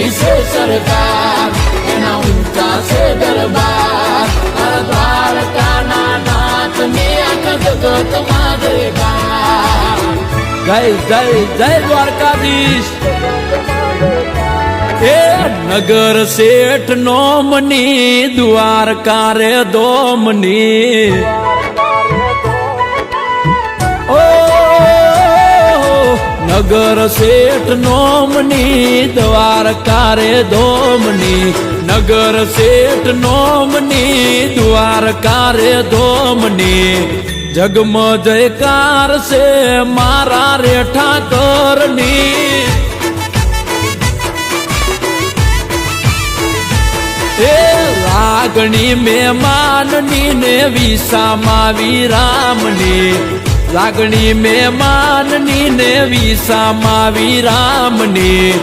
જેની છે સરકાર એના ઊંચા છે દરબાર દ્વારકાના નાથની આખા જગતમાં જયકાર જય જય જય દ્વારકાધીશ એ નગર શેઠ નોમની દ્વારકા રે દોમની ઓ નગર શેઠ નોમની દ્વારકા રે દોમની નગર શેઠ નોમની દ્વારકા રે દોમની જગમ જયકાર છે મારા રે ઠાકરની એ લાગણી મહેમાનની ને વિસામાં વિરામની લાગણી મહેમાનની ને વિસામાં વિરામની